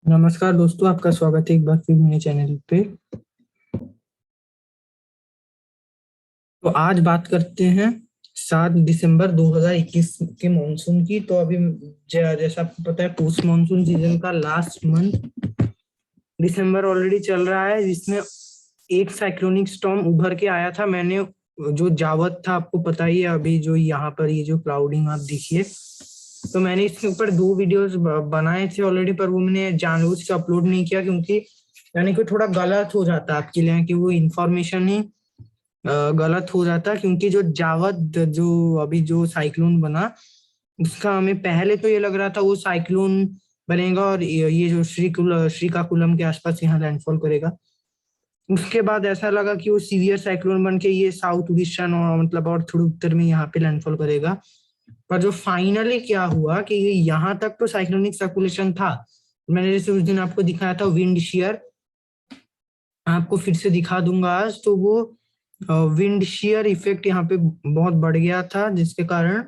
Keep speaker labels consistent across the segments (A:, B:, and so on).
A: नमस्कार दोस्तों, आपका स्वागत है एक बार फिर मेरे चैनल पे। तो आज बात करते हैं 7 दिसंबर 2021 के मॉनसून की। तो अभी जैसा आपको पता है, पोस्ट मॉनसून सीजन का लास्ट मंथ दिसंबर ऑलरेडी चल रहा है, जिसमें एक साइक्लोनिक स्टॉर्म उभर के आया था। मैंने जो जावत था, आपको पता ही है, अभी जो यहाँ पर ये जो क्लाउडिंग आप देखिए, तो मैंने इसके ऊपर 2 वीडियोस बनाए थे ऑलरेडी, पर वो मैंने जानबूझ के अपलोड नहीं किया, क्योंकि यानी कि थोड़ा गलत हो जाता आपके लिए, कि वो इंफॉर्मेशन ही गलत हो जाता। क्योंकि जो जावद जो अभी जो साइक्लोन बना, उसका हमें पहले तो ये लग रहा था वो साइक्लोन बनेगा और ये जो श्रीकाकुलम के आसपास यहाँ लैंडफॉल करेगा। उसके बाद ऐसा लगा कि वो सीवियर साइक्लोन बन के ये साउथ उड़ीसा मतलब और थोड़े उत्तर में यहाँ पे लैंडफॉल करेगा। पर जो फाइनली क्या हुआ कि ये यहाँ तक तो साइक्लोनिक सर्कुलेशन था। मैंने जैसे उस दिन आपको दिखाया था विंड शियर, आपको फिर से दिखा दूंगा आज। तो वो विंड शियर इफेक्ट यहाँ पे बहुत बढ़ गया था, जिसके कारण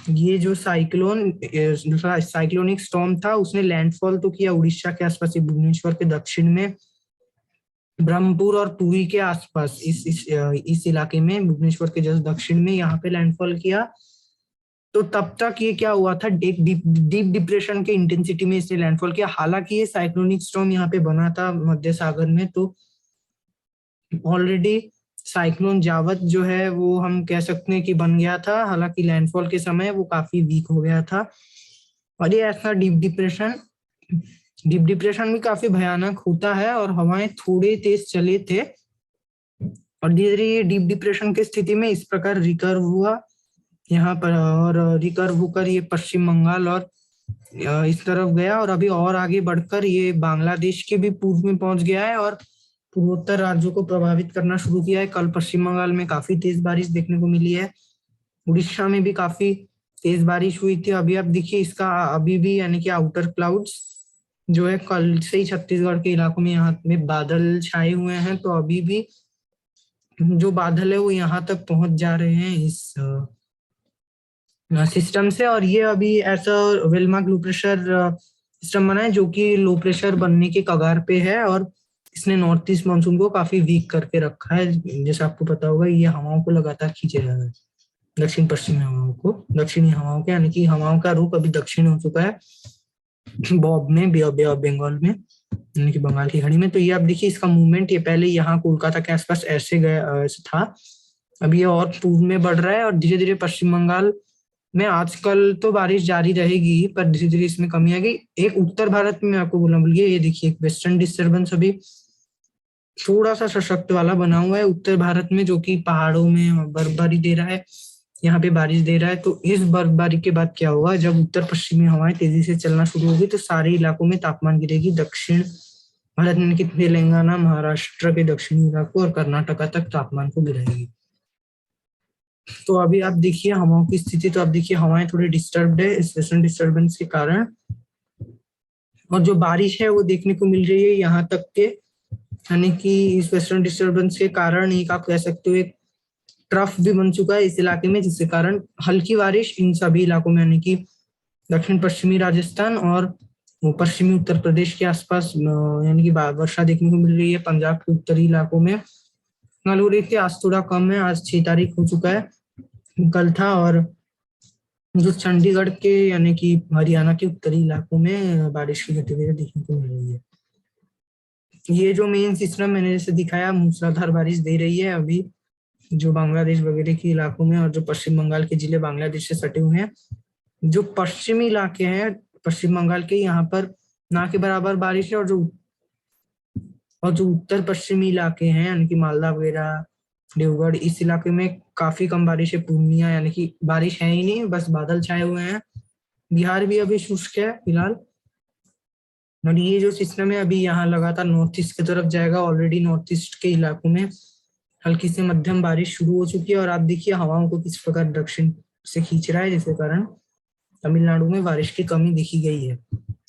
A: ये जो दूसरा साइक्लोनिक स्टॉर्म था, उसने लैंडफॉल तो किया उड़ीसा के आसपास, भुवनेश्वर के दक्षिण में, ब्रह्मपुर और पुरी के आसपास, इस इलाके में, भुवनेश्वर के जस्ट दक्षिण में यहाँ पे लैंडफॉल किया। तो तब तक ये क्या हुआ था, एक डीप डिप्रेशन के इंटेंसिटी में इसने लैंडफॉल किया। हालांकि ये साइक्लोनिक स्टॉर्म यहाँ पे बना था मध्य सागर में, तो ऑलरेडी साइक्लोन जावत जो है वो हम कह सकते हैं कि बन गया था। हालांकि लैंडफॉल के समय वो काफी वीक हो गया था। और ये ऐसा डीप डिप्रेशन भी काफी भयानक होता है, और हवाएं थोड़े तेज चले थे, और धीरे धीरे ये डीप डिप्रेशन की स्थिति में इस प्रकार रिकर्व हुआ यहाँ पर, और रिकर्व होकर ये पश्चिम बंगाल और इस तरफ गया, और अभी और आगे बढ़कर ये बांग्लादेश के भी पूर्व में पहुंच गया है और पूर्वोत्तर राज्यों को प्रभावित करना शुरू किया है। कल पश्चिम बंगाल में काफी तेज बारिश देखने को मिली है, उड़ीसा में भी काफी तेज बारिश हुई थी। अभी आप देखिए इसका अभी भी यानी कि आउटर क्लाउड्स जो है, कल से ही छत्तीसगढ़ के इलाकों में यहाँ में बादल छाए हुए हैं। तो अभी भी जो बादल है वो यहाँ तक पहुंच जा रहे हैं इस सिस्टम से। और ये अभी ऐसा वेलमार्क लो प्रेशर सिस्टम बना है, जो कि लो प्रेशर बनने के कगार पे है, और इसने नॉर्थ ईस्ट मानसून को काफी वीक करके रखा है। जैसे आपको पता होगा, ये हवाओं को लगातार खींचे जा रहा है, दक्षिण पश्चिमी हवाओं को, दक्षिणी हवाओं के, यानी कि हवाओं का रुख अभी दक्षिण हो चुका है बॉब में, बे ऑफ बंगाल में, यानी कि बंगाल की खाड़ी में। तो ये आप देखिए इसका मूवमेंट, ये पहले यहाँ कोलकाता के आसपास ऐसे गया था, अभी ये और पूर्व में बढ़ रहा है, और धीरे धीरे पश्चिम बंगाल में आजकल तो बारिश जारी रहेगी, पर धीरे धीरे इसमें कमी आ गई। एक उत्तर भारत में आपको बोलना भूल गया, ये देखिए एक वेस्टर्न डिस्टर्बेंस अभी थोड़ा सा सशक्त वाला बना हुआ है उत्तर भारत में, जो कि पहाड़ों में बर्फबारी दे रहा है, यहाँ पे बारिश दे रहा है। तो इस बर्फबारी के बाद क्या होगा, जब उत्तर पश्चिमी हवाएं तेजी से चलना शुरू होगी, तो सारे इलाकों में तापमान गिरेगी। दक्षिण भारत में तेलंगाना, महाराष्ट्र के दक्षिणी इलाकों और कर्नाटका तक तापमान को गिराएगी। तो अभी आप देखिए हवाओं की स्थिति, तो आप देखिए हवाएं थोड़ी डिस्टर्ब्ड है इस वेस्टर्न डिस्टर्बेंस के कारण, और जो बारिश है वो देखने को मिल रही है यहाँ तक के, यानी कि इस वेस्टर्न डिस्टर्बेंस के कारण एक आप कह सकते हो एक ट्रफ भी बन चुका है इस इलाके में, जिसके कारण हल्की बारिश इन सभी इलाकों में, यानी कि दक्षिण पश्चिमी राजस्थान और पश्चिमी उत्तर प्रदेश के आसपास यानी कि वर्षा देखने को मिल रही है। पंजाब के उत्तरी इलाकों में कल हो रही थी, आज थोड़ा कम है, आज 6 तारीख हो चुका है, कल था। और जो चंडीगढ़ के यानी कि हरियाणा के उत्तरी इलाकों में बारिश की गतिविधि देखने को मिल रही है। ये जो मेन सिस्टम मैंने जैसे दिखाया, मूसलाधार बारिश दे रही है अभी जो बांग्लादेश वगैरह के इलाकों में, और जो पश्चिम बंगाल के जिले बांग्लादेश से सटे हुए हैं, जो पश्चिमी इलाके हैं पश्चिम बंगाल के, यहाँ पर ना के बराबर बारिश है। और जो उत्तर पश्चिमी इलाके हैं, यानी कि मालदा वगैरह, देवगढ़, इस इलाके में काफी कम बारिश है। पूर्णिया यानी कि बारिश है ही नहीं, बस बादल छाए हुए हैं। बिहार भी अभी शुष्क है फिलहाल। और ये जो सिस्टम है अभी यहाँ लगातार नॉर्थ ईस्ट की तरफ जाएगा। ऑलरेडी नॉर्थ ईस्ट के इलाकों में हल्की से मध्यम बारिश शुरू हो चुकी है, और आप देखिए हवाओं को किस प्रकार दक्षिण से खींच रहा है, जिसके कारण तमिलनाडु में बारिश की कमी देखी गई है।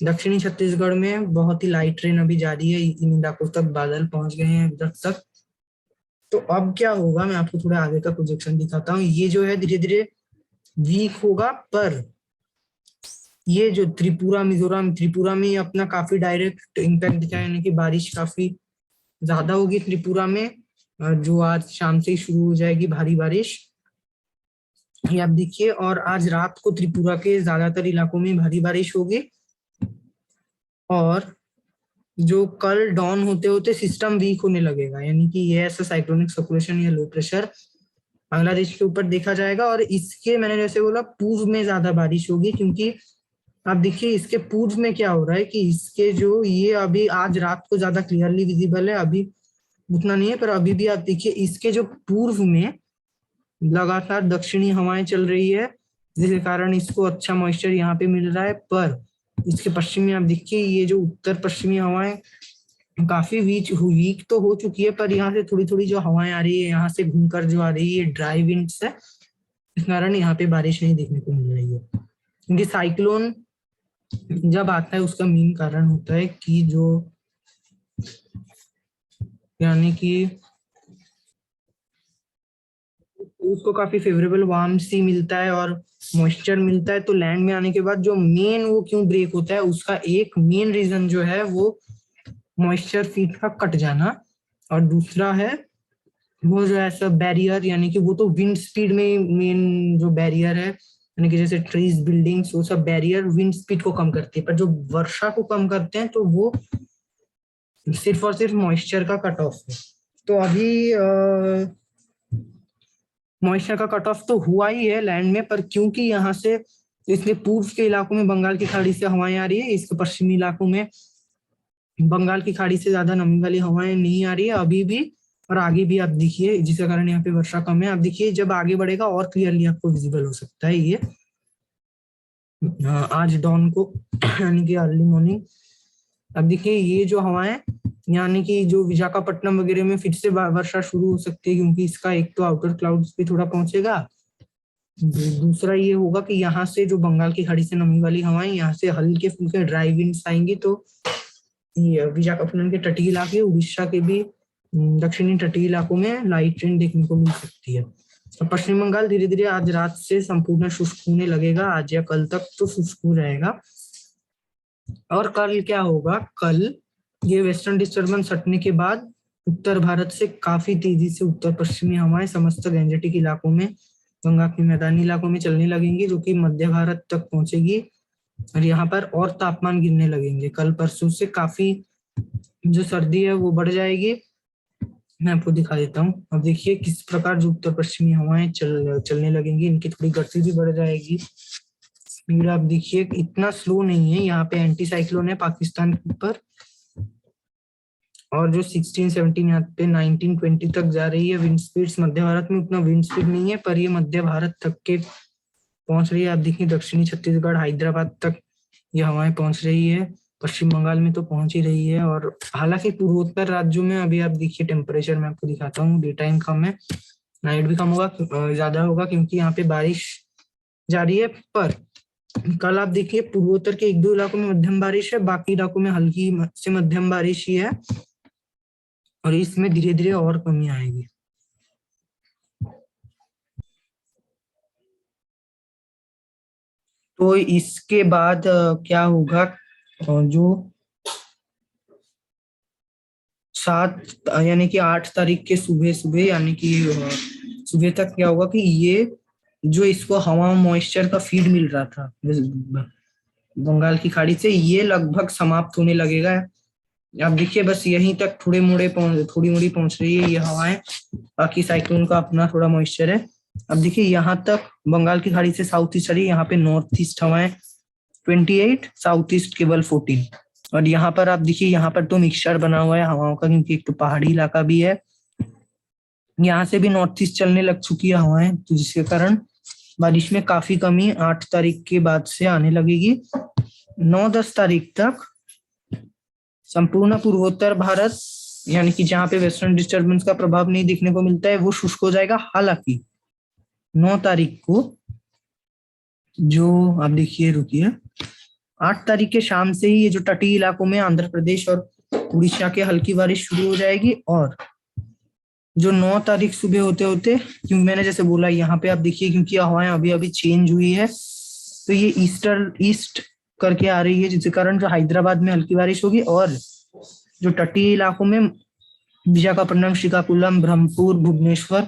A: दक्षिणी छत्तीसगढ़ में बहुत ही लाइट रेन अभी जारी है, इन इलाकों तक बादल पहुंच गए हैं उधर तक। तो अब क्या होगा, मैं आपको थोड़ा आगे का प्रोजेक्शन दिखाता हूँ। ये जो है धीरे धीरे वीक होगा, पर ये जो त्रिपुरा मिजोरम, त्रिपुरा में अपना काफी डायरेक्ट इम्पैक्ट दिखा, यानी कि बारिश काफी ज्यादा होगी त्रिपुरा में, जो आज शाम से ही शुरू हो जाएगी भारी बारिश, ये आप देखिए। और आज रात को त्रिपुरा के ज्यादातर इलाकों में भारी बारिश होगी। और जो कल डॉन होते होते सिस्टम वीक होने लगेगा, यानी कि ये ऐसा साइक्लोनिक सर्कुलेशन या लो प्रेशर बांग्लादेश के ऊपर देखा जाएगा। और इसके मैंने जैसे बोला पूर्व में ज्यादा बारिश होगी, क्योंकि आप देखिए इसके पूर्व में क्या हो रहा है कि इसके जो ये अभी आज रात को ज्यादा क्लियरली विजिबल है, अभी उतना नहीं है, पर अभी भी आप देखिए इसके जो पूर्व में लगातार दक्षिणी हवाएं चल रही है, जिसके कारण इसको अच्छा मॉइस्चर यहाँ पे मिल रहा है। पर इसके पश्चिम में आप देखिए ये जो उत्तर पश्चिमी हवाएं काफी वीक तो हो चुकी है, पर यहाँ से थोड़ी थोड़ी जो हवाएं आ रही है, यहाँ से घूमकर जो आ रही है ड्राई विंड्स है, इस कारण यहाँ पे बारिश नहीं देखने को मिल रही है। क्योंकि साइक्लोन जब आता है उसका मेन कारण होता है कि जो यानी कि उसको काफी फेवरेबल वार्म सी मिलता है और मॉइस्चर मिलता है, तो लैंड में आने के बाद जो मेन वो क्यों ब्रेक होता है, उसका एक मेन रीजन जो है वो मॉइस्चर फीड का कट जाना, और दूसरा है वो जो ऐसा बैरियर, यानी कि वो तो विंड स्पीड में मेन जो बैरियर है, यानी कि जैसे ट्रीज बिल्डिंग्स, वो सब बैरियर विंड स्पीड को कम करते हैं, पर जो वर्षा को कम करते हैं तो वो सिर्फ और सिर्फ मॉइस्चर का कट ऑफ है। तो अभी मॉइस्चर का कट ऑफ तो हुआ ही है लैंड में, पर क्योंकि यहाँ से इसलिए पूर्व के इलाकों में बंगाल की खाड़ी से हवाएं आ रही है, इसके पश्चिमी इलाकों में बंगाल की खाड़ी से ज्यादा नमी वाली हवाएं नहीं आ रही है अभी भी, और आगे भी आप देखिए, जिसके कारण यहाँ पे वर्षा कम है। आप देखिए जब आगे बढ़ेगा और क्लियरली आपको विजिबल हो सकता है ये आज डॉन को, यानी कि अर्ली मॉर्निंग। अब देखिए ये जो हवाएं, यानी कि जो विशाखापट्टनम वगैरह में फिर से वर्षा शुरू हो सकती है, क्योंकि इसका एक तो आउटर क्लाउड्स पे थोड़ा पहुंचेगा, दूसरा ये होगा कि यहाँ से जो बंगाल की खाड़ी से नमी वाली हवाएं, यहाँ से हल्के फुल्के ड्राई विंड्स आएंगी, तो विशाखापट्टनम के तटीय इलाके, उड़ीसा के भी दक्षिणी तटीय इलाकों में लाइट रेन देखने को मिल सकती है। पश्चिम बंगाल धीरे धीरे आज रात से संपूर्ण शुष्क होने लगेगा, आज या कल तक तो शुष्क हो रहेगा। और कल क्या होगा, कल ये वेस्टर्न डिस्टर्बेंस हटने के बाद उत्तर भारत से काफी तेजी से उत्तर पश्चिमी हवाएं समस्त गैंजेटिक इलाकों में, गंगा के मैदानी इलाकों में चलने लगेंगी, जो कि मध्य भारत तक पहुंचेगी, और यहाँ पर और तापमान गिरने लगेंगे। कल परसों से काफी जो सर्दी है वो बढ़ जाएगी। मैं आपको दिखा देता हूँ। अब देखिए किस प्रकार जो उत्तर पश्चिमी हवाएं चलने लगेंगी, इनकी थोड़ी गति भी बढ़ जाएगी। स्पीड आप देखिए इतना स्लो नहीं है, यहाँ पे एंटी साइक्लोन है पाकिस्तान के ऊपर, और जो 16, 17 यहाँ पे 19, 20 तक जा रही है विंड स्पीड्स। मध्य भारत में उतना विंड स्पीड नहीं है, पर ये मध्य भारत तक के पहुंच रही है। आप देखिए दक्षिणी छत्तीसगढ़, हैदराबाद तक ये हवाएं पहुंच रही है, पश्चिम बंगाल में तो पहुंच ही रही है। और हालांकि पूर्वोत्तर राज्यों में अभी आप देखिए टेम्परेचर मैं आपको दिखाता हूँ, डे टाइम कम है, नाइट भी कम होगा, ज्यादा होगा, क्योंकि यहाँ पे बारिश जारी है। पर कल आप देखिए पूर्वोत्तर के एक दो इलाकों में मध्यम बारिश है, बाकी इलाकों में हल्की से मध्यम बारिश ही है, और इसमें धीरे धीरे और कमी आएगी। तो इसके बाद क्या होगा, जो 7 यानी कि 8 तारीख के सुबह सुबह, यानी कि सुबह तक क्या होगा कि ये जो इसको हवा मॉइस्चर का फीड मिल रहा था बंगाल की खाड़ी से, ये लगभग समाप्त होने लगेगा। आप देखिए बस यहीं तक थोड़ी मोड़ी पहुंच रही है ये हवाएं, बाकी साइक्लोन का अपना थोड़ा मॉइस्चर है। अब देखिए यहाँ तक बंगाल की खाड़ी से साउथ ईस्ट आ रही है, यहाँ पे नॉर्थ ईस्ट हवाएं 28, साउथ ईस्ट केवल 14, और यहाँ पर आप देखिए यहाँ पर तो मिक्सचर बना हुआ है हवाओं का, क्योंकि एक तो पहाड़ी इलाका भी है, यहाँ से भी नॉर्थ ईस्ट चलने लग चुकी है हवाएं, तो जिसके कारण बारिश में काफी कमी 8 तारीख के बाद से आने लगेगी। 9-10 तारीख तक संपूर्ण पूर्वोत्तर भारत, यानी कि जहाँ पे वेस्टर्न डिस्टर्बेंस का प्रभाव नहीं देखने को मिलता है, वो शुष्क हो जाएगा। हालांकि 9 तारीख को जो आप देखिए, रुकिए, 8 तारीख के शाम से ही ये जो तटीय इलाकों में आंध्र प्रदेश और उड़ीसा के हल्की बारिश शुरू हो जाएगी, और जो 9 तारीख सुबह होते होते, क्योंकि मैंने जैसे बोला यहाँ पे आप देखिए, क्योंकि हवाएं अभी अभी चेंज हुई है, तो ये ईस्ट करके आ रही है, जिसके कारण जो हैदराबाद में हल्की बारिश होगी, और जो तटीय इलाकों में विशाखापट्टनम, श्रीकाकुलम, ब्रह्मपुर, भुवनेश्वर,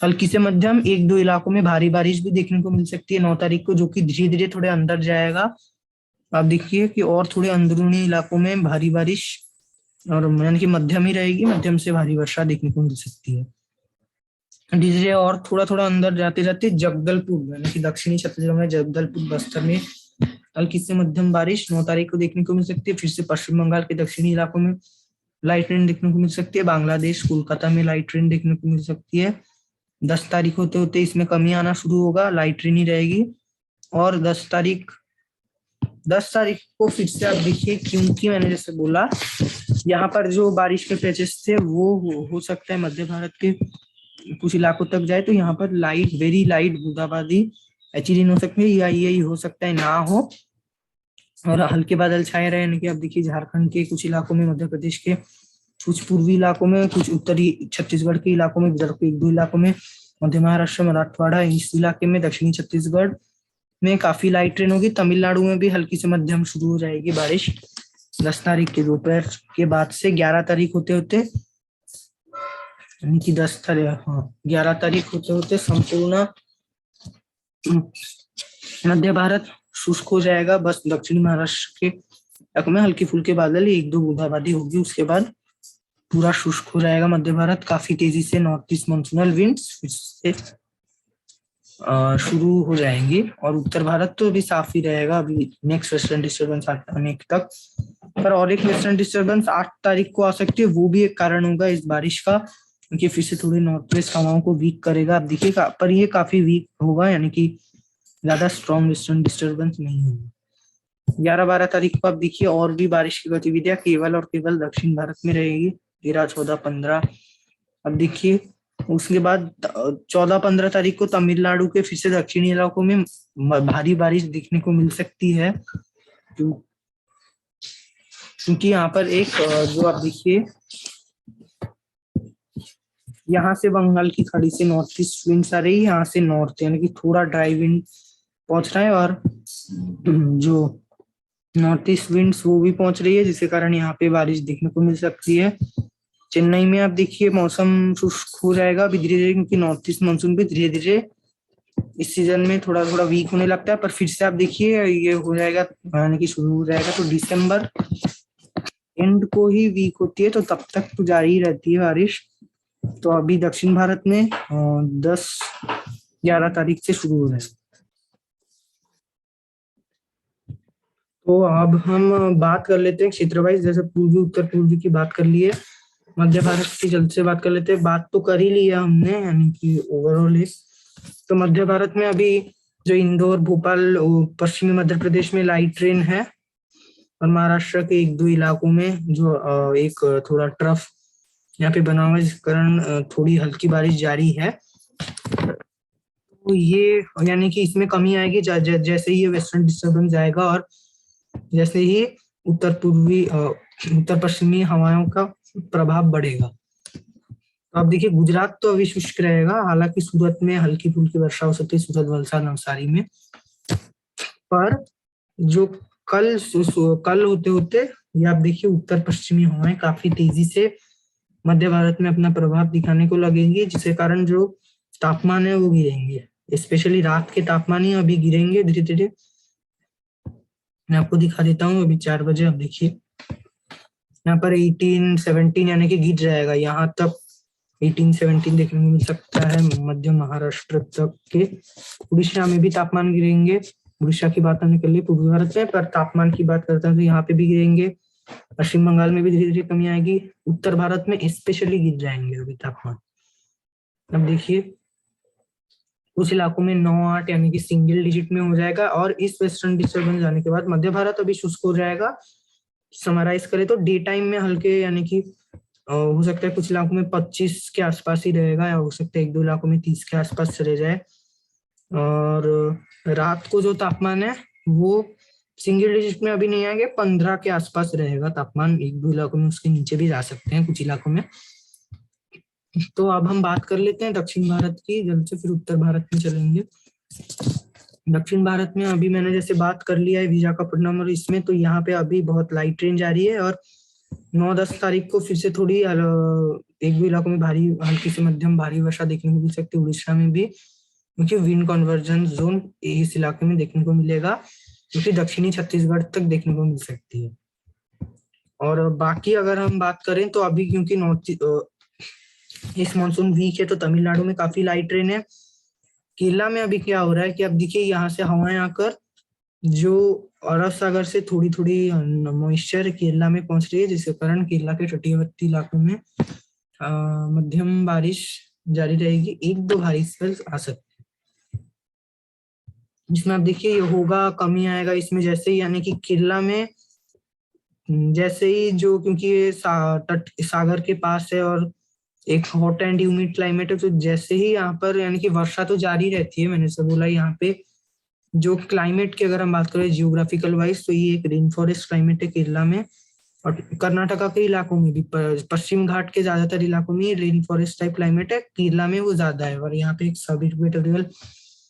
A: हल्की से मध्यम, एक दो इलाकों में भारी बारिश भी देखने को मिल सकती है 9 तारीख को, जो कि धीरे धीरे थोड़े अंदर जाएगा। आप देखिए कि और थोड़े अंदरूनी इलाकों में भारी बारिश और यानी कि मध्यम ही रहेगी, मध्यम से भारी वर्षा देखने को मिल सकती है। धीरे धीरे और थोड़ा थोड़ा अंदर जाते जाते जगदलपुर यानी कि दक्षिणी छत्तीसगढ़ में जगदलपुर, बस्तर में हल्की से मध्यम बारिश 9 तारीख को देखने को मिल सकती है। फिर से पश्चिम बंगाल के दक्षिणी इलाकों में लाइट रेन देखने को मिल सकती है। बांग्लादेश, कोलकाता में लाइट रेन देखने को मिल सकती है। 10 तारीख होते होते इसमें कमी आना शुरू होगा, लाइट रेन ही रहेगी। और 10 तारीख को फिर से आप देखिए, क्योंकि मैंने जैसे बोला यहाँ पर जो बारिश के पैचेस थे वो हो सकता है मध्य भारत के कुछ इलाकों तक जाए, तो यहाँ पर वेरी लाइट बूंदाबांदी एचडी हो सकती है, या यही हो सकता है ना हो, और हल्के बादल छाए रहे। यानी कि आप देखिए झारखंड के कुछ इलाकों में, मध्य प्रदेश के कुछ पूर्वी इलाकों में, कुछ उत्तरी छत्तीसगढ़ के इलाकों में, विदर्भ के एक दो इलाकों में, मध्य महाराष्ट्र, मराठवाड़ा, इस इलाके में, दक्षिणी छत्तीसगढ़ में काफी लाइट रेन होगी। तमिलनाडु में भी हल्की से मध्यम शुरू हो जाएगी बारिश 10 तारीख के दोपहर के बाद से। 11 तारीख होते होते यानी कि 11 तारीख होते होते संपूर्ण मध्य भारत शुष्क हो जाएगा। बस दक्षिणी महाराष्ट्र के इलाकों में हल्की फुल्के बादल, एक दो बूंदाबांदी होगी, उसके बाद पूरा शुष्क हो जाएगा मध्य भारत। काफी तेजी से नॉर्थ ईस्ट मानसूनल विंड्स फिर से शुरू हो जाएंगी, और उत्तर भारत तो अभी साफ ही रहेगा अभी नेक्स्ट वेस्टर्न डिस्टर्बेंस आने तक। पर और एक वेस्टर्न डिस्टर्बेंस 8 तारीख को आ सकती है, वो भी एक कारण होगा इस बारिश का, क्योंकि फिर से थोड़ी नॉर्थ वेस्ट हवाओं को वीक करेगा। आप देखिएगा, पर ये काफी वीक होगा, यानी कि ज्यादा स्ट्रॉन्ग वेस्टर्न डिस्टर्बेंस नहीं होगी। 11-12 तारीख को आप देखिए और भी बारिश की गतिविधियां केवल और केवल दक्षिण भारत में रहेगी। 13, 14, 15। अब देखिए उसके बाद 14-15 तारीख को तमिलनाडु के फिर से दक्षिणी इलाकों में भारी बारिश देखने को मिल सकती है, क्योंकि यहाँ पर एक जो आप देखिए यहाँ से बंगाल की खाड़ी से नॉर्थ ईस्ट विंड्स आ रही है, यहाँ से नॉर्थ यानी कि थोड़ा ड्राई विंड पहुंच रहा है, और जो नॉर्थ ईस्ट विंड्स वो भी पहुंच रही है, जिसके कारण यहाँ पे बारिश देखने को मिल सकती है। चेन्नई में आप देखिए मौसम शुष्क हो जाएगा अभी धीरे धीरे, क्योंकि नॉर्थ ईस्ट मानसून भी धीरे धीरे इस सीजन में थोड़ा थोड़ा वीक होने लगता है, पर फिर से आप देखिए ये हो जाएगा यानी कि शुरू हो जाएगा तो दिसंबर एंड को ही वीक होती है, तो तब तक तो जारी रहती है बारिश। तो अभी दक्षिण भारत में 10-11 तारीख से शुरू हो जाएगा। तो अब हम बात कर लेते हैं क्षेत्र वाइज, जैसे पूर्वी उत्तर पूर्वी की बात कर ली है, मध्य भारत की जल्द से बात कर लेते हैं। बात तो कर ही लिया हमने, यानी कि ओवरऑल। तो मध्य भारत में अभी जो इंदौर, भोपाल, पश्चिमी मध्य प्रदेश में लाइट रेन है, और महाराष्ट्र के एक दो इलाकों में जो एक थोड़ा ट्रफ यहाँ पे बना हुआ है, जिस कारण थोड़ी हल्की बारिश जारी है। तो ये यानी कि इसमें कमी आएगी जैसे ही ये वेस्टर्न डिस्टर्बेंस जाएगा, और जैसे ही उत्तर पश्चिमी हवाओं का प्रभाव बढ़ेगा। तो अब देखिए गुजरात तो अभी शुष्क रहेगा, हालांकि सूरत में हल्की फुल्की वर्षा हो सकती है, सूरत, वलसाड, नवसारी में। पर जो कल होते होते ये आप देखिए उत्तर पश्चिमी हवाएं काफी तेजी से मध्य भारत में अपना प्रभाव दिखाने को लगेंगे, जिसके कारण जो तापमान है वो गिरेंगे, स्पेशली रात के तापमान ही अभी गिरेंगे धीरे धीरे। मैं आपको दिखा देता हूँ, अभी 4 बजे आप देखिए यहाँ पर 18, 17 यानी कि गिर जाएगा, यहाँ तक 18, 17 देखने को मिल सकता है मध्य महाराष्ट्र तक के। उड़ीसा में भी तापमान गिरेंगे, उड़ीसा की बात नहीं कर ली पूर्वी भारत में, पर तापमान की बात करते हैं तो यहाँ पे भी गिरेंगे। पश्चिम बंगाल में भी धीरे धीरे कमी आएगी, उत्तर भारत में स्पेशली गिर जाएंगे अभी तापमान। अब देखिए कुछ इलाकों में 9-8 यानी कि सिंगल डिजिट में हो जाएगा, और इस वेस्टर्न डिस्टर्बेंस जाने के बाद मध्य भारत अभी शुष्क हो जाएगा। समराइज करें तो डे टाइम में हल्के यानी कि हो सकता है कुछ इलाकों में 25 के आसपास ही रहेगा, या हो सकता है एक दो इलाकों में 30 के आसपास चले जाए। और रात को जो तापमान है वो सिंगल डिजिट में अभी नहीं आएंगे, 15 के आसपास रहेगा तापमान, एक दो इलाकों में उसके नीचे भी जा सकते हैं कुछ इलाकों में। तो अब हम बात कर लेते हैं दक्षिण भारत की, जल्द से फिर उत्तर भारत में चलेंगे। दक्षिण भारत में अभी मैंने जैसे बात कर लिया है विशाखापट्टनम और इसमें, तो यहाँ पे अभी बहुत लाइट ट्रेन जा रही है। और 9-10 तारीख को फिर से थोड़ी एक दो इलाकों में भारी हल्की से मध्यम भारी वर्षा देखने को मिल सकती है, उड़ीसा में भी, क्योंकि विंड कन्वर्जेंस जोन इस इलाके में देखने को मिलेगा, क्योंकि दक्षिणी छत्तीसगढ़ तक देखने को मिल सकती है। और बाकी अगर हम बात करें तो अभी क्योंकि इस मानसून वीक है, तो तमिलनाडु में काफी लाइट ट्रेन है। केरला में अभी क्या हो रहा है कि अब देखिए यहाँ से हवाएं आकर जो अरब सागर से थोड़ी थोड़ी मॉइस्चर केरला में पहुंच रही है, जिसके कारण केरला के तटीयवर्ती इलाकों में मध्यम बारिश जारी रहेगी, एक दो भारी स्पेल्स आ सकते हैं, जिसमें आप देखिए ये होगा कमी आएगा इसमें, जैसे ही यानी कि केरला में जैसे ही जो, क्योंकि ये तट सागर के पास है और एक हॉट एंड ह्यूमिड क्लाइमेट है, तो जैसे ही यहाँ पर यानी कि वर्षा तो जारी रहती है, मैंने से बोला यहाँ पे जो क्लाइमेट की अगर हम बात करें जियोग्राफिकल वाइज, तो ये एक रेन फॉरेस्ट क्लाइमेट है केरला में। और कर्नाटका के इलाकों में भी, पश्चिम घाट के ज्यादातर इलाकों में रेन फॉरेस्ट टाइप क्लाइमेट है, केरला में वो ज्यादा है। और यहाँ पे एक सब इक्वेटोरियल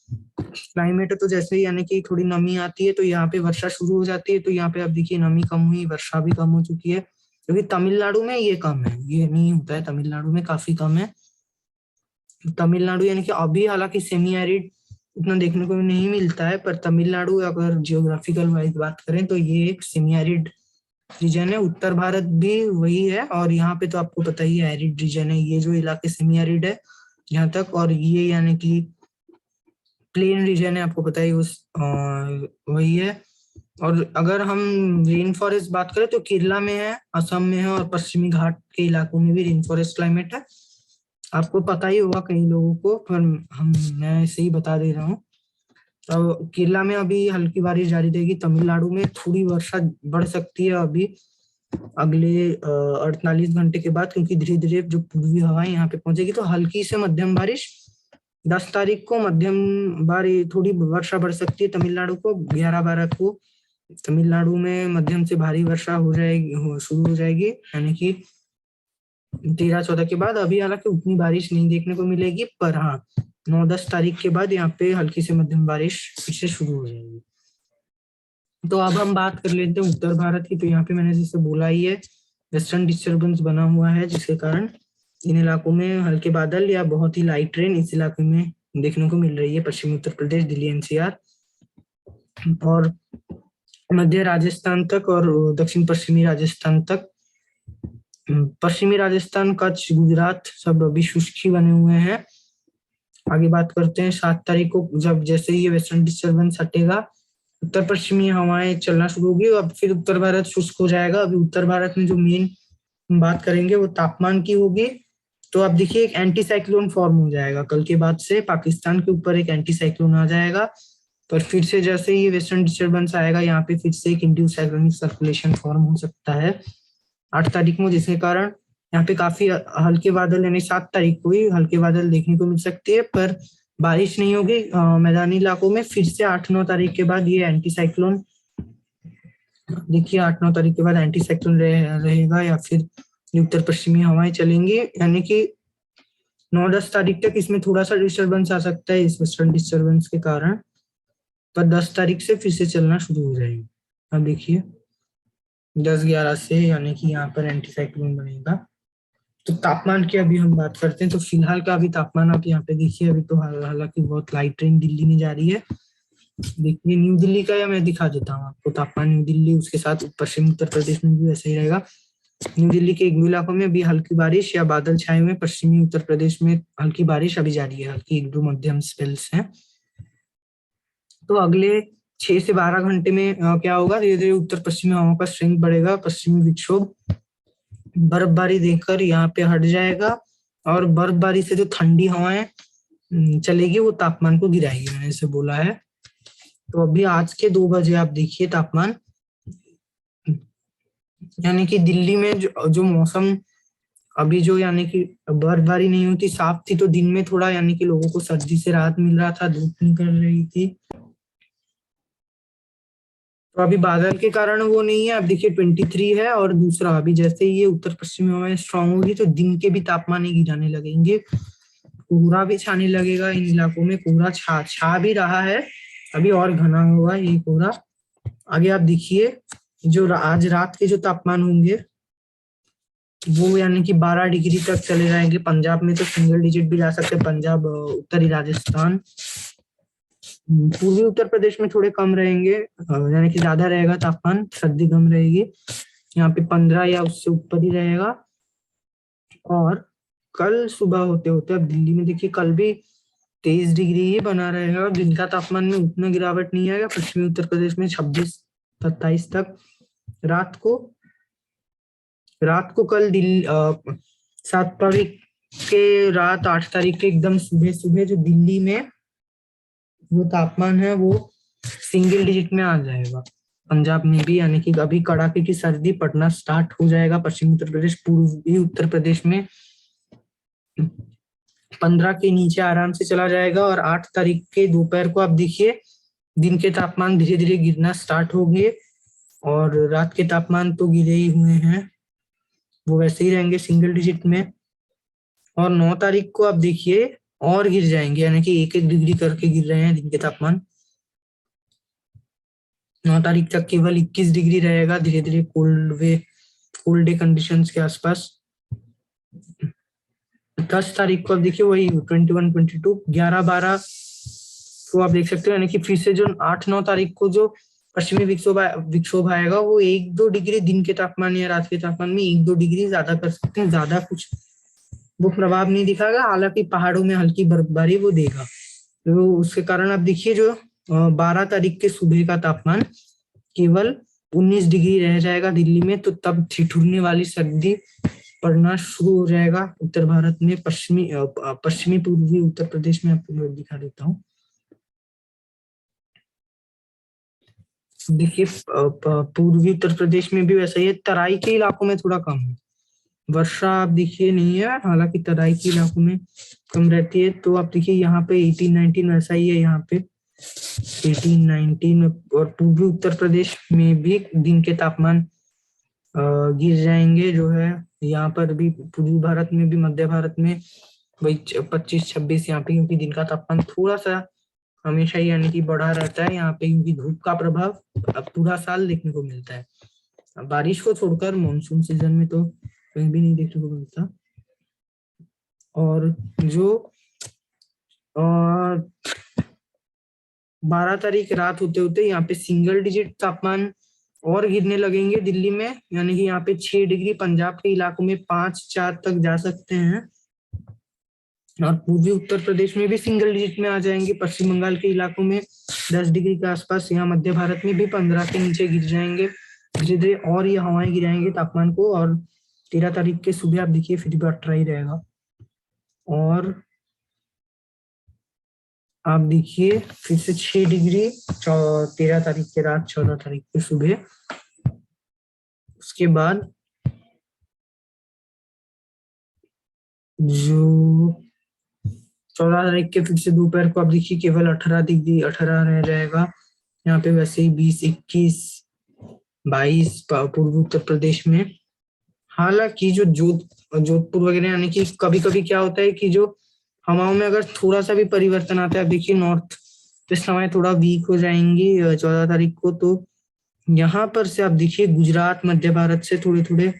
A: क्लाइमेट है, तो जैसे ही यानी कि थोड़ी नमी आती है तो यहाँ पे वर्षा शुरू हो जाती है। तो यहाँ पे अब देखिए नमी कम हुई, वर्षा भी कम हो चुकी है, क्योंकि तमिलनाडु में ये कम है, ये नहीं होता है, तमिलनाडु में काफी कम है। तमिलनाडु यानी कि अभी हालांकि सेमी एरिड उतना देखने को नहीं मिलता है, पर तमिलनाडु अगर जियोग्राफिकल वाइज बात करें तो ये एक सेमी एरिड रीजन है। उत्तर भारत भी वही है, और यहाँ पे तो आपको पता ही है एरिड रीजन है, ये जो इलाके सेमी एरिड है यहाँ तक, और ये यानी कि प्लेन रीजन है, आपको पता ही उस वही है। और अगर हम रेन फॉरेस्ट बात करें तो केरला में है, असम में है, और पश्चिमी घाट के इलाकों में भी रेन फॉरेस्ट क्लाइमेट है, आपको पता ही होगा कई लोगों को, पर मैं ऐसे ही बता दे रहा हूँ। तो केरला में अभी हल्की बारिश जारी रहेगी, तमिलनाडु में थोड़ी वर्षा बढ़ सकती है अभी अगले 48 घंटे के बाद, क्योंकि धीरे धीरे जो पूर्वी हवाएं यहाँ पे पहुंचेगी, तो हल्की से मध्यम बारिश 10 तारीख को मध्यम बारिश थोड़ी वर्षा बढ़ सकती है तमिलनाडु को। 11-12 को तमिलनाडु में मध्यम से भारी वर्षा हो जाएगी, शुरू हो जाएगी, यानी कि 13-14 के बाद। अभी हालांकि उतनी बारिश नहीं देखने को मिलेगी, पर हाँ 9-10 तारीख के बाद यहाँ पे हल्की से मध्यम बारिश फिर से शुरू हो जाएगी। तो अब हम बात कर लेते हैं उत्तर भारत की। तो यहाँ पे मैंने जैसे बोला ही है, वेस्टर्न डिस्टर्बेंस बना हुआ है, जिसके कारण इन इलाकों में हल्के बादल या बहुत ही लाइट रेन इस इलाके में देखने को मिल रही है, पश्चिमी उत्तर प्रदेश, दिल्ली एनसीआर और मध्य राजस्थान तक और दक्षिण पश्चिमी राजस्थान तक। पश्चिमी राजस्थान, कच्छ, गुजरात सब अभी शुष्क ही बने हुए हैं। आगे बात करते हैं 7 तारीख को, जब जैसे ये वेस्टर्न डिस्टर्बेंस हटेगा, उत्तर पश्चिमी हवाएं चलना शुरू होगी, अब फिर उत्तर भारत शुष्क हो जाएगा। अभी उत्तर भारत में जो मेन बात करेंगे वो तापमान की होगी। तो अब देखिए एक एंटी साइक्लोन फॉर्म हो जाएगा, कल के बाद से पाकिस्तान के ऊपर एक एंटी साइक्लोन आ जाएगा, पर फिर से जैसे ये वेस्टर्न डिस्टर्बेंस आएगा, यहाँ पे फिर से एक इंड्यूस साइक्लोनिक सर्कुलेशन फॉर्म हो सकता है 8 तारीख को, जिसके कारण यहाँ पे काफी हल्के बादल, यानी 7 तारीख को ही हल्के बादल देखने को मिल सकते हैं, पर बारिश नहीं होगी मैदानी इलाकों में। फिर से 8-9 तारीख के बाद ये एंटी साइक्लोन, देखिए 8-9 तारीख के बाद एंटी साइक्लोन रहेगा, या फिर उत्तर पश्चिमी हवाएं चलेंगी, यानी कि 9-10 तारीख तक इसमें थोड़ा सा डिस्टर्बेंस आ सकता है इस वेस्टर्न डिस्टर्बेंस के कारण, पर 10 तारीख से फिर से चलना शुरू हो जाएगी। अब देखिए 10-11 से यानी कि यहाँ पर एंटी साइक्लोन बनेगा। तो तापमान की अभी हम बात करते हैं, तो फिलहाल का अभी तापमान आप यहाँ पे देखिए, अभी तो हालांकि बहुत लाइट ट्रेन दिल्ली में जा रही है। देखिए न्यू दिल्ली का, या मैं दिखा देता हूँ आपको तापमान न्यू दिल्ली, उसके साथ पश्चिमी उत्तर प्रदेश में भी वैसे ही रहेगा। न्यू दिल्ली के एक दो इलाकों में अभी हल्की बारिश या बादल छाए हुए, पश्चिमी उत्तर प्रदेश में हल्की बारिश अभी जारी है, हल्की 1-2 मध्यम स्पेल्स हैं। तो अगले 6 से 12 घंटे में क्या होगा, धीरे धीरे उत्तर पश्चिमी हवाओं का स्ट्रेंथ बढ़ेगा, पश्चिमी विक्षोभ बर्फबारी देखकर यहाँ पे हट जाएगा, और बर्फबारी से जो ठंडी हवाएं चलेगी वो तापमान को गिराएगी, मैंने इसे बोला है। तो अभी आज के 2 बजे आप देखिए तापमान, यानी कि दिल्ली में जो मौसम अभी जो यानी कि बर्फबारी नहीं होती, साफ थी, तो दिन में थोड़ा यानी कि लोगों को सर्दी से राहत मिल रहा था, धूप निकल रही थी। तो अभी बादल के कारण वो नहीं है, अब देखिए 23 है। और दूसरा, अभी जैसे ही ये उत्तर पश्चिमी हवाएं स्ट्रांग होगी तो दिन के भी तापमान ही गिराने लगेंगे, कोहरा भी छाने लगेगा इन इलाकों में, कोहरा छा भी रहा है, अभी और घना होगा ये कोहरा। आगे आप देखिए जो आज रात के जो तापमान होंगे वो यानी कि 12 डिग्री तक चले जाएंगे। पंजाब में तो सिंगल डिजिट भी जा सकते हैं, पंजाब, उत्तरी राजस्थान। पूर्वी उत्तर प्रदेश में थोड़े कम रहेंगे, यानी कि ज्यादा रहेगा तापमान, सर्दी कम रहेगी। यहाँ पे 15 या उससे ऊपर ही रहेगा। और कल सुबह होते होते अब दिल्ली में देखिए कल भी 23 डिग्री ही बना रहेगा और दिन का तापमान में उतना गिरावट नहीं आएगा। पश्चिमी उत्तर प्रदेश में 26-27 तक। रात को कल दिल्ली 7 तारीख के रात 8 तारीख के एकदम सुबह सुबह जो दिल्ली में वो तापमान है वो सिंगल डिजिट में आ जाएगा। पंजाब में भी यानी कि अभी कड़ाके की सर्दी पड़ना स्टार्ट हो जाएगा। पश्चिमी उत्तर प्रदेश, पूर्वी उत्तर प्रदेश में 15 के नीचे आराम से चला जाएगा। और 8 तारीख के दोपहर को आप देखिए दिन के तापमान धीरे धीरे गिरना स्टार्ट होंगे और रात के तापमान तो गिरे ही हुए हैं, वो वैसे ही रहेंगे सिंगल डिजिट में। और 9 तारीख को आप देखिए और गिर जाएंगे, यानी कि 1-1 डिग्री करके गिर रहे हैं दिन के तापमान। 9 तारीख तक केवल 21 डिग्री रहेगा, धीरे धीरे कोल्ड डे कंडीशंस के आसपास। 10 तारीख को आप देखिए वही 21-22, 11-12 को आप देख सकते हो, यानी कि फिर से जो 8-9 तारीख को जो पश्चिमी विक्षोभ आएगा वो 1-2 डिग्री दिन के तापमान या रात के तापमान में 1-2 डिग्री ज्यादा कर सकते हैं। ज्यादा कुछ वो प्रभाव नहीं दिखाएगा, हालांकि पहाड़ों में हल्की बर्फबारी वो देगा। तो उसके कारण आप देखिए जो 12 तारीख के सुबह का तापमान केवल 19 डिग्री रह जाएगा दिल्ली में। तो तब ठिठुरने वाली सर्दी पड़ना शुरू हो जाएगा उत्तर भारत में। पश्चिमी पूर्वी उत्तर प्रदेश में आपको दिखा देता हूँ। देखिए पूर्वी उत्तर प्रदेश में भी वैसा ही है, तराई के इलाकों में थोड़ा कम है वर्षा। आप देखिए नहीं है, हालांकि तराई के इलाकों में कम रहती है। तो आप देखिए यहाँ पे 18-19 वैसा ही है, यहाँ पे 18-19। और पूर्वी उत्तर प्रदेश में भी दिन के तापमान गिर जाएंगे जो है। यहाँ पर भी पूर्वी भारत में भी, मध्य भारत में वही 25-26 यहाँ पे, क्योंकि दिन का तापमान थोड़ा सा हमेशा ही यानी कि बढ़ा रहता है यहाँ पे, क्योंकि धूप का प्रभाव अब पूरा साल देखने को मिलता है। बारिश को छोड़कर मानसून सीजन में तो कहीं भी नहीं देखने को मिलता। और जो 12 तारीख रात होते होते यहाँ पे सिंगल डिजिट तापमान और गिरने लगेंगे दिल्ली में, यानी कि यहाँ पे 6 डिग्री, पंजाब के इलाकों में 5-4 तक जा सकते हैं। और पूर्वी उत्तर प्रदेश में भी सिंगल डिजिट में आ जाएंगे। पश्चिम बंगाल के इलाकों में 10 डिग्री के आसपास। यहाँ मध्य भारत में भी 15 के नीचे गिर जाएंगे धीरे धीरे, और ये हवाएं गिराएंगे तापमान को। और 13 तारीख के सुबह आप देखिए फिर भी 18 ही रहेगा। और आप देखिए फिर से 6 डिग्री 13 तारीख के रात, 14 तारीख के सुबह। उसके बाद जो 14 तारीख के फिर से दोपहर को आप देखिए केवल 18 डिग्री 18 रह जाएगा। यहाँ पे वैसे ही 20, 21, 22 पूर्वी उत्तर प्रदेश में। हालांकि जो जोधपुर वगैरह, यानी कि कभी कभी क्या होता है कि जो हवाओं में अगर थोड़ा सा भी परिवर्तन आता है, आप देखिए नॉर्थ वेस्ट हवाएं थोड़ा वीक हो जाएंगी 14 तारीख को। तो यहाँ पर से आप देखिए गुजरात, मध्य भारत से थोड़े थोड़े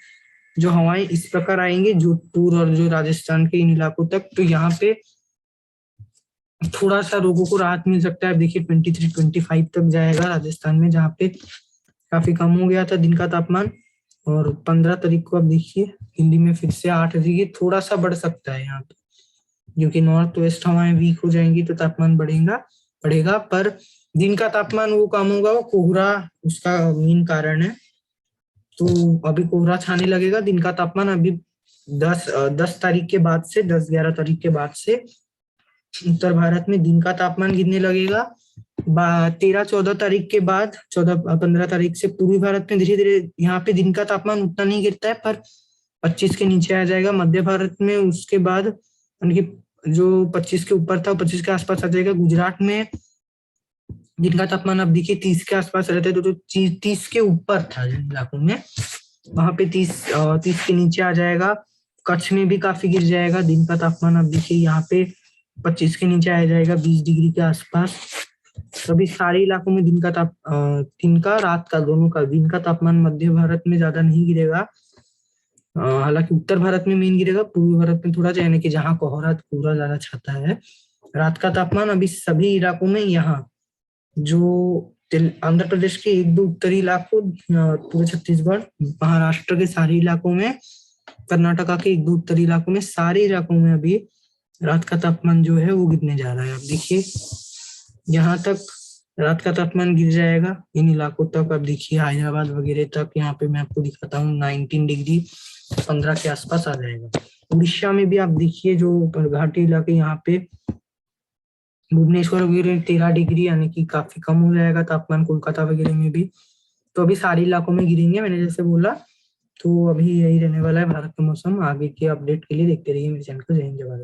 A: जो हवाएं इस प्रकार आएंगे जोधपुर और जो राजस्थान के इन इलाकों तक। तो यहाँ पे थोड़ा सा लोगों को राहत मिल सकता है। देखिए 23-25 तक जाएगा राजस्थान में, जहाँ पे काफी कम हो गया था दिन का तापमान। और 15 तारीख को आप देखिए दिल्ली में फिर से 8 डिग्री थोड़ा सा बढ़ सकता है यहाँ पे, क्योंकि नॉर्थ वेस्ट हवाएं वीक हो जाएंगी तो तापमान बढ़ेगा। पर दिन का तापमान वो कम होगा, वो कोहरा उसका मेन कारण है। तो अभी कोहरा छाने लगेगा। दिन का तापमान अभी 10 तारीख के बाद से, 10-11 तारीख के बाद से उत्तर भारत में दिन का तापमान गिरने लगेगा। 13-14 तारीख के बाद, 14-15 तारीख से पूर्वी भारत में धीरे धीरे यहाँ पे दिन का तापमान उतना नहीं गिरता है, पर 25 के नीचे आ जाएगा। मध्य भारत में उसके बाद यानी कि जो 25 के ऊपर था 25 के आसपास आ जाएगा। गुजरात में दिन का तापमान अब देखिए 30 के आसपास रहता है, तो जो 30 के ऊपर था जिन इलाकों में, वहां पे 30 के नीचे आ जाएगा। कच्छ में भी काफी गिर जाएगा दिन का तापमान। अब देखिए यहाँ पे 25 के नीचे आ जाएगा, 20 डिग्री के आसपास। सभी सारे इलाकों में दिन का रात का दोनों का दिन का तापमान मध्य भारत में ज्यादा नहीं गिरेगा। हालांकि उत्तर भारत में मेन गिरेगा, पूर्वी भारत में थोड़ा, यानी कि जहाँ कोहरा पूरा ज्यादा छाता है। रात का तापमान अभी सभी इलाकों में, यहाँ जो आंध्र प्रदेश के एक दो उत्तरी इलाकों, पूरे छत्तीसगढ़, महाराष्ट्र के सारे इलाकों में, कर्नाटका के एक दो उत्तरी इलाकों में, सारे इलाकों में अभी रात का तापमान जो है वो गिरने जा रहा है। आप देखिए यहाँ तक रात का तापमान गिर जाएगा इन इलाकों तक। अब देखिए हैदराबाद वगैरह तक, यहाँ पे मैं आपको दिखाता हूँ 19 डिग्री 15 के आसपास आ जाएगा। उड़ीसा में भी आप देखिए जो घाटी इलाके, यहाँ पे भुवनेश्वर वगैरह 13 डिग्री, यानी कि काफी कम हो जाएगा तापमान, कोलकाता वगैरह में भी। तो अभी सारे इलाकों में गिरेंगे, मैंने जैसे बोला। तो अभी यही रहने वाला है भारत का मौसम। आगे के अपडेट के लिए देखते रहिए मेरे चैनल को। जय हिंद, जय भारत।